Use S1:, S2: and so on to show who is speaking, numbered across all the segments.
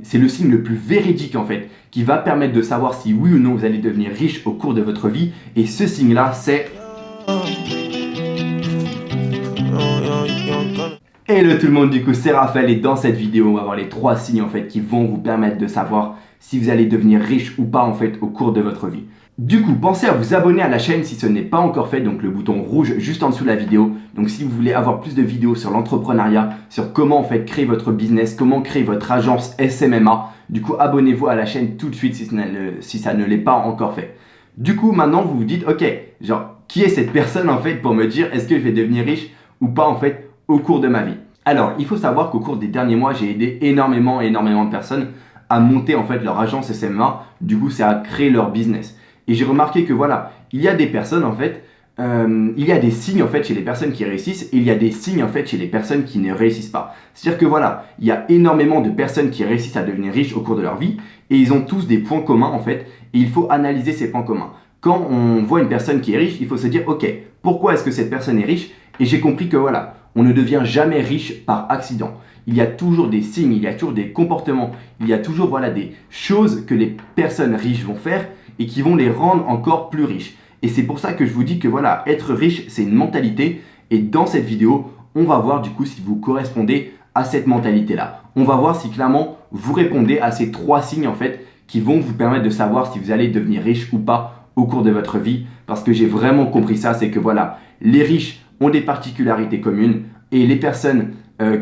S1: C'est le signe le plus véridique en fait, qui va permettre de savoir si oui ou non vous allez devenir riche au cours de votre vie. Et ce signe-là, c'est... Hello tout le monde, du coup c'est Raphaël et dans cette vidéo on va voir les 3 signes en fait qui vont vous permettre de savoir si vous allez devenir riche ou pas en fait au cours de votre vie. Du coup, pensez à vous abonner à la chaîne si ce n'est pas encore fait, donc le bouton rouge juste en dessous de la vidéo. Donc si vous voulez avoir plus de vidéos sur l'entrepreneuriat, sur comment en fait créer votre business, comment créer votre agence SMMA, du coup abonnez-vous à la chaîne tout de suite si ça ne l'est pas encore fait. Du coup maintenant vous vous dites, ok, genre qui est cette personne en fait pour me dire est-ce que je vais devenir riche ou pas en fait au cours de ma vie. Alors il faut savoir qu'au cours des derniers mois j'ai aidé énormément de personnes à monter en fait leur agence SMMA, du coup c'est à créer leur business. Et j'ai remarqué que voilà, il y a des personnes en fait, il y a des signes en fait chez les personnes qui réussissent et il y a des signes en fait chez les personnes qui ne réussissent pas. C'est-à-dire que voilà, il y a énormément de personnes qui réussissent à devenir riches au cours de leur vie et ils ont tous des points communs en fait et il faut analyser ces points communs. Quand on voit une personne qui est riche, il faut se dire ok, pourquoi est-ce que cette personne est riche? Et j'ai compris que voilà, on ne devient jamais riche par accident. Il y a toujours des signes, il y a toujours des comportements, il y a toujours voilà, des choses que les personnes riches vont faire et qui vont les rendre encore plus riches. Et c'est pour ça que je vous dis que voilà, être riche, c'est une mentalité. Et dans cette vidéo, on va voir du coup si vous correspondez à cette mentalité-là. On va voir si clairement vous répondez à ces 3 signes en fait qui vont vous permettre de savoir si vous allez devenir riche ou pas au cours de votre vie. Parce que j'ai vraiment compris ça, c'est que voilà, les riches ont des particularités communes et les personnes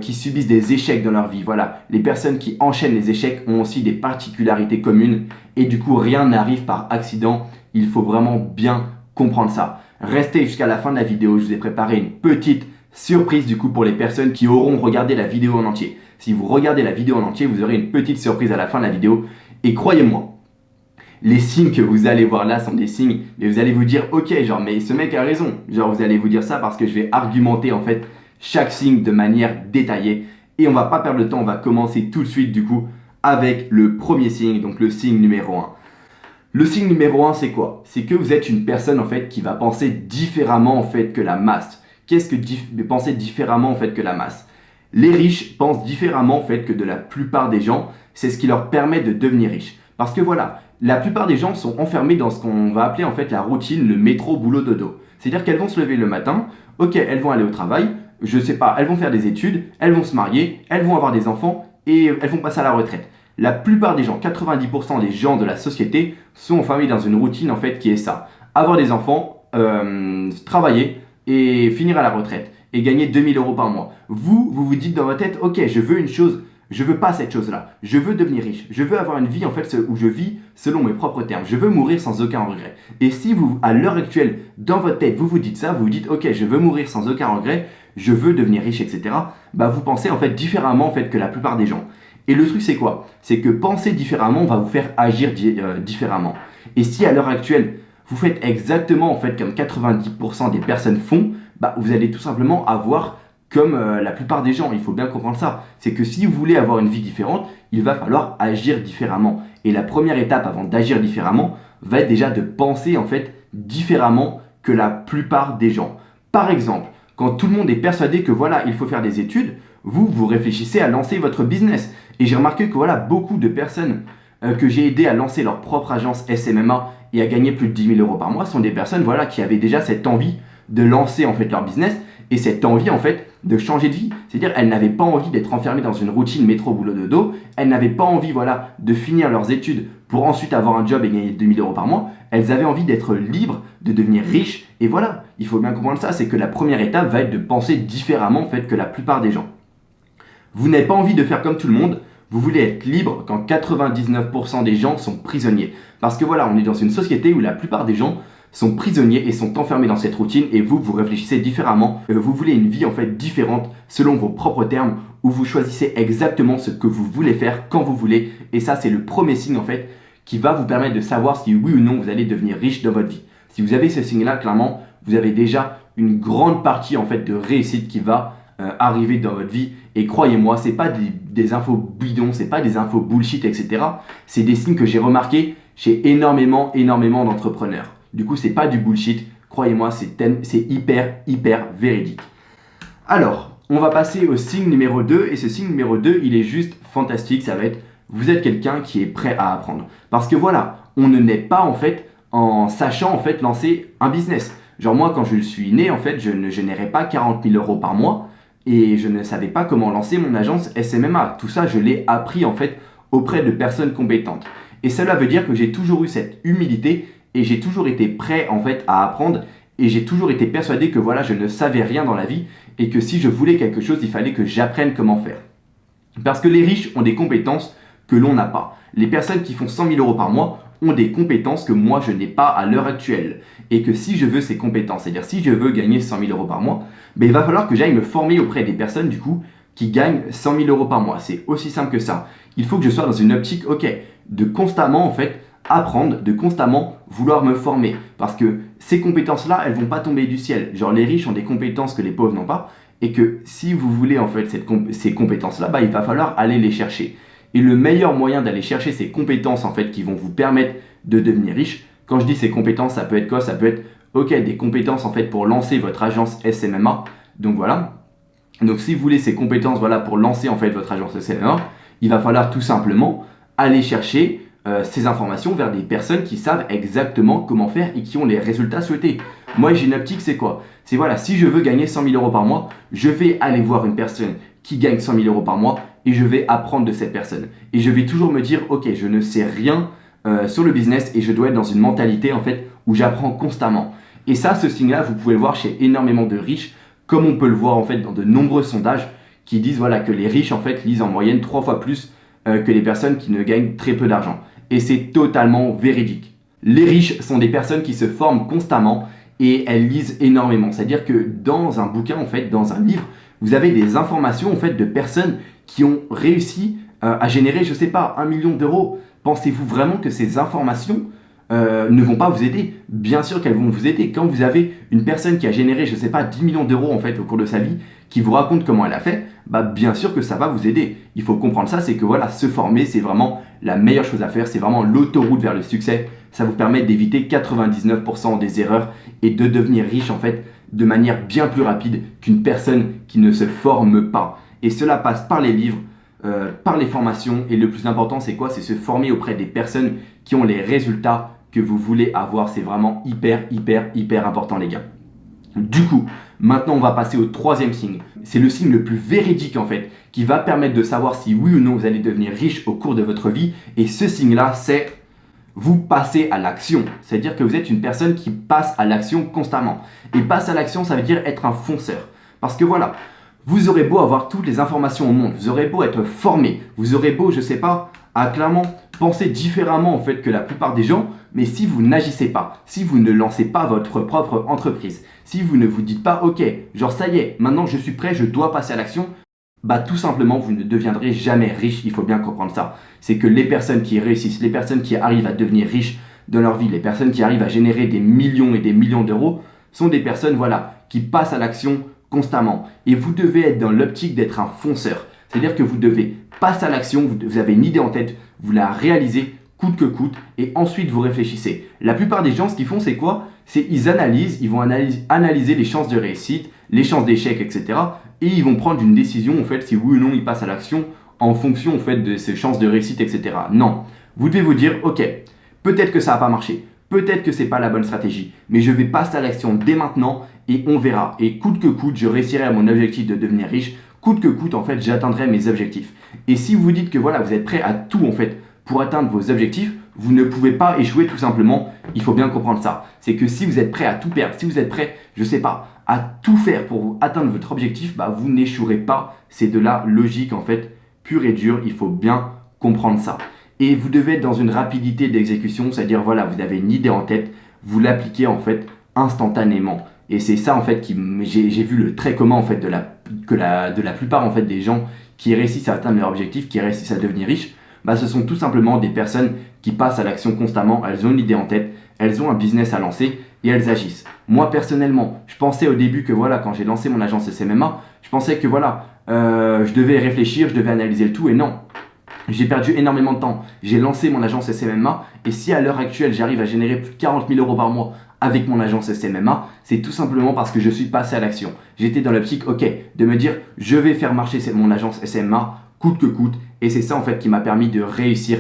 S1: qui subissent des échecs dans leur vie, voilà, les personnes qui enchaînent les échecs ont aussi des particularités communes et du coup rien n'arrive par accident, il faut vraiment bien comprendre ça. Restez jusqu'à la fin de la vidéo, je vous ai préparé une petite surprise du coup pour les personnes qui auront regardé la vidéo en entier. Si vous regardez la vidéo en entier, vous aurez une petite surprise à la fin de la vidéo et croyez-moi, les signes que vous allez voir là sont des signes, mais vous allez vous dire ok, genre mais ce mec a raison, genre vous allez vous dire ça parce que je vais argumenter en fait chaque signe de manière détaillée et on va pas perdre le temps, on va commencer tout de suite du coup avec le premier signe, donc le signe numéro 1. Le signe numéro 1 c'est quoi? C'est que vous êtes une personne en fait qui va penser différemment en fait que la masse. Qu'est-ce que penser différemment en fait que la masse? Les riches pensent différemment en fait que de la plupart des gens, c'est ce qui leur permet de devenir riches. Parce que voilà, la plupart des gens sont enfermés dans ce qu'on va appeler en fait la routine, le métro boulot dodo. C'est-à-dire qu'elles vont se lever le matin, ok, elles vont aller au travail, je sais pas, elles vont faire des études, elles vont se marier, elles vont avoir des enfants et elles vont passer à la retraite. La plupart des gens, 90% des gens de la société sont enfermés dans une routine en fait qui est ça. Avoir des enfants, travailler et finir à la retraite et gagner 2000 € par mois. Vous vous dites dans votre tête, ok, je veux une chose, je veux pas cette chose-là. Je veux devenir riche. Je veux avoir une vie en fait où je vis selon mes propres termes. Je veux mourir sans aucun regret. Et si vous, à l'heure actuelle, dans votre tête, vous vous dites ça, vous vous dites, ok, je veux mourir sans aucun regret, je veux devenir riche, etc. Bah vous pensez en fait différemment en fait que la plupart des gens. Et le truc c'est quoi? C'est que penser différemment va vous faire agir différemment. Et si à l'heure actuelle, vous faites exactement en fait comme 90% des personnes font, bah vous allez tout simplement avoir comme la plupart des gens, il faut bien comprendre ça. C'est que si vous voulez avoir une vie différente, il va falloir agir différemment. Et la première étape avant d'agir différemment va être déjà de penser en fait différemment que la plupart des gens. Par exemple, quand tout le monde est persuadé que voilà, il faut faire des études, vous réfléchissez à lancer votre business. Et j'ai remarqué que voilà, beaucoup de personnes que j'ai aidé à lancer leur propre agence SMMA et à gagner plus de 10 000 € par mois sont des personnes voilà, qui avaient déjà cette envie de lancer en fait leur business et cette envie en fait de changer de vie. C'est-à-dire elles n'avaient pas envie d'être enfermées dans une routine métro boulot dodo, elles n'avaient pas envie voilà, de finir leurs études pour ensuite avoir un job et gagner 2000 € par mois, elles avaient envie d'être libres, de devenir riches et voilà, il faut bien comprendre ça, c'est que la première étape va être de penser différemment en fait que la plupart des gens. Vous n'avez pas envie de faire comme tout le monde, vous voulez être libre quand 99% des gens sont prisonniers. Parce que voilà, on est dans une société où la plupart des gens sont prisonniers et sont enfermés dans cette routine et vous réfléchissez différemment. Vous voulez une vie en fait différente selon vos propres termes où vous choisissez exactement ce que vous voulez faire quand vous voulez. Et ça, c'est le premier signe en fait qui va vous permettre de savoir si oui ou non vous allez devenir riche dans votre vie. Si vous avez ce signe-là, clairement, vous avez déjà une grande partie en fait de réussite qui va arriver dans votre vie. Et croyez-moi, c'est pas des infos bidons, c'est pas des infos bullshit, etc. C'est des signes que j'ai remarqués chez énormément d'entrepreneurs. Du coup, c'est pas du bullshit. Croyez-moi, c'est hyper véridique. Alors, on va passer au signe numéro 2. Et ce signe numéro 2, il est juste fantastique. Ça va être vous êtes quelqu'un qui est prêt à apprendre. Parce que voilà, on ne naît pas en fait en sachant en fait lancer un business. Genre moi, quand je suis né, en fait, je ne générais pas 40 000 euros par mois et je ne savais pas comment lancer mon agence SMMA. Tout ça, je l'ai appris en fait auprès de personnes compétentes. Et cela veut dire que j'ai toujours eu cette humilité et j'ai toujours été prêt en fait à apprendre et j'ai toujours été persuadé que voilà, je ne savais rien dans la vie et que si je voulais quelque chose, il fallait que j'apprenne comment faire. Parce que les riches ont des compétences que l'on n'a pas. Les personnes qui font 100 000 euros par mois ont des compétences que moi je n'ai pas à l'heure actuelle. Et que si je veux ces compétences, c'est-à-dire si je veux gagner 100 000 euros par mois, ben il va falloir que j'aille me former auprès des personnes du coup qui gagnent 100 000 euros par mois. C'est aussi simple que ça. Il faut que je sois dans une optique, de constamment en fait apprendre, de constamment vouloir me former. Parce que ces compétences-là, elles vont pas tomber du ciel. Genre les riches ont des compétences que les pauvres n'ont pas. Et que si vous voulez en fait ces compétences-là, il va falloir aller les chercher. Et le meilleur moyen d'aller chercher ces compétences en fait qui vont vous permettre de devenir riche, quand je dis ces compétences, ça peut être quoi? Ça peut être des compétences en fait pour lancer votre agence SMMA. Donc voilà. Donc si vous voulez ces compétences pour lancer en fait votre agence SMMA, il va falloir tout simplement aller chercher ces informations vers des personnes qui savent exactement comment faire et qui ont les résultats souhaités. Moi j'ai une optique, c'est quoi? C'est si je veux gagner 100 000 euros par mois, je vais aller voir une personne qui gagne 100 000 euros par mois et je vais apprendre de cette personne. Et je vais toujours me dire, je ne sais rien sur le business et je dois être dans une mentalité en fait où j'apprends constamment. Et ça, ce signe-là, vous pouvez le voir chez énormément de riches, comme on peut le voir en fait dans de nombreux sondages qui disent que les riches en fait lisent en moyenne 3 fois plus que les personnes qui ne gagnent très peu d'argent. Et c'est totalement véridique. Les riches sont des personnes qui se forment constamment et elles lisent énormément. C'est-à-dire que dans un bouquin, en fait, dans un livre, vous avez des informations en fait de personnes qui ont réussi à générer, 1 million d'euros. Pensez-vous vraiment que ces informations ne vont pas vous aider? Bien sûr qu'elles vont vous aider. Quand vous avez une personne qui a généré, 10 millions d'euros en fait au cours de sa vie, qui vous raconte comment elle a fait, bien sûr que ça va vous aider. Il faut comprendre ça, c'est que se former, c'est vraiment la meilleure chose à faire. C'est vraiment l'autoroute vers le succès. Ça vous permet d'éviter 99% des erreurs et de devenir riche en fait de manière bien plus rapide qu'une personne qui ne se forme pas. Et cela passe par les livres, par les formations et le plus important c'est quoi? C'est se former auprès des personnes qui ont les résultats que vous voulez avoir. C'est vraiment hyper important les gars. Du coup, maintenant on va passer au troisième signe. C'est le signe le plus véridique en fait qui va permettre de savoir si oui ou non vous allez devenir riche au cours de votre vie. Et ce signe-là, c'est vous passez à l'action. C'est-à-dire que vous êtes une personne qui passe à l'action constamment. Et passe à l'action, ça veut dire être un fonceur. Parce que vous aurez beau avoir toutes les informations au monde, vous aurez beau être formé, vous aurez beau, à clairement penser différemment en fait que la plupart des gens, mais si vous n'agissez pas, si vous ne lancez pas votre propre entreprise, si vous ne vous dites pas ça y est, maintenant je suis prêt, je dois passer à l'action, tout simplement vous ne deviendrez jamais riche. Il faut bien comprendre ça. C'est que les personnes qui réussissent, les personnes qui arrivent à devenir riches dans leur vie, les personnes qui arrivent à générer des millions et des millions d'euros sont des personnes qui passent à l'action constamment. Et vous devez être dans l'optique d'être un fonceur. C'est-à-dire que vous devez passer à l'action, vous avez une idée en tête, vous la réalisez coûte que coûte et ensuite vous réfléchissez. La plupart des gens, ce qu'ils font, c'est quoi? C'est ils vont analyser les chances de réussite, les chances d'échec, etc. Et ils vont prendre une décision en fait si oui ou non ils passent à l'action en fonction en fait de ces chances de réussite, etc. Non, vous devez vous dire peut-être que ça n'a pas marché, peut-être que c'est pas la bonne stratégie, mais je vais passer à l'action dès maintenant et on verra. Et coûte que coûte, je réussirai à mon objectif de devenir riche. Coûte que coûte, en fait, j'atteindrai mes objectifs. Et si vous dites que vous êtes prêt à tout en fait pour atteindre vos objectifs, vous ne pouvez pas échouer tout simplement. Il faut bien comprendre ça. C'est que si vous êtes prêt à tout perdre, si vous êtes prêt, à tout faire pour atteindre votre objectif, vous n'échouerez pas. C'est de la logique en fait pure et dure. Il faut bien comprendre ça. Et vous devez être dans une rapidité d'exécution, c'est-à-dire vous avez une idée en tête, vous l'appliquez en fait instantanément. Et c'est ça en fait j'ai vu le trait commun en fait de la plupart en fait des gens qui réussissent à atteindre leur objectif, qui réussissent à devenir riches, ce sont tout simplement des personnes qui passent à l'action constamment. Elles ont une idée en tête, elles ont un business à lancer et elles agissent. Moi personnellement, je pensais au début que quand j'ai lancé mon agence SMMA, je pensais que je devais réfléchir, je devais analyser le tout et non. J'ai perdu énormément de temps. J'ai lancé mon agence SMMA et si à l'heure actuelle j'arrive à générer plus de 40 000 euros par mois avec mon agence SMMA, c'est tout simplement parce que je suis passé à l'action. J'étais dans l'optique, de me dire, je vais faire marcher mon agence SMMA coûte que coûte Et c'est ça en fait qui m'a permis de réussir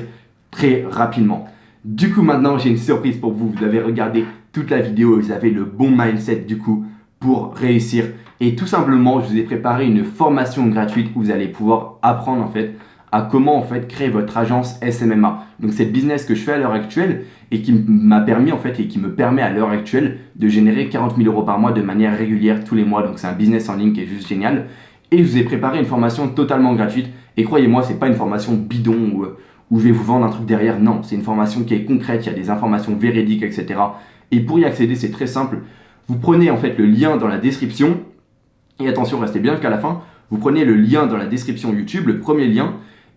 S1: très rapidement. Du coup maintenant j'ai une surprise pour vous. Vous avez regardé toute la vidéo et vous avez le bon mindset du coup pour réussir. Et tout simplement je vous ai préparé une formation gratuite où vous allez pouvoir apprendre en fait à comment en fait créer votre agence SMMA. Donc c'est le business que je fais à l'heure actuelle et qui m'a permis en fait et qui me permet à l'heure actuelle de générer 40 000 euros par mois de manière régulière tous les mois. Donc c'est un business en ligne qui est juste génial. Et je vous ai préparé une formation totalement gratuite. Et croyez-moi, c'est pas une formation bidon où je vais vous vendre un truc derrière. Non, c'est une formation qui est concrète, il y a des informations véridiques, etc. Et pour y accéder, c'est très simple. Vous prenez en fait le lien dans la description. Et attention, restez bien jusqu'à la fin. Vous prenez le lien dans la description YouTube, le premier lien,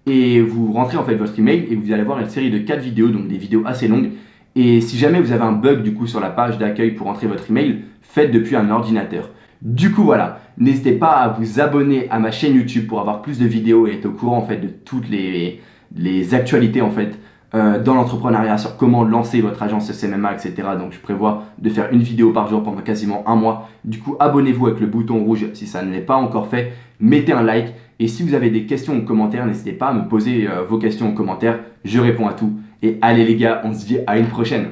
S1: et vous rentrez en fait votre email et vous allez voir une série de 4 vidéos, donc des vidéos assez longues. Et si jamais vous avez un bug du coup sur la page d'accueil pour entrer votre email, faites depuis un ordinateur. Du coup voilà, n'hésitez pas à vous abonner à ma chaîne YouTube pour avoir plus de vidéos et être au courant en fait de toutes les actualités en fait dans l'entrepreneuriat sur comment lancer votre agence SMMA, etc. Donc je prévois de faire une vidéo par jour pendant quasiment un mois. Du coup abonnez-vous avec le bouton rouge si ça ne l'est pas encore fait, mettez un like et si vous avez des questions ou commentaires, n'hésitez pas à me poser vos questions en commentaire, je réponds à tout. Et allez les gars, on se dit à une prochaine.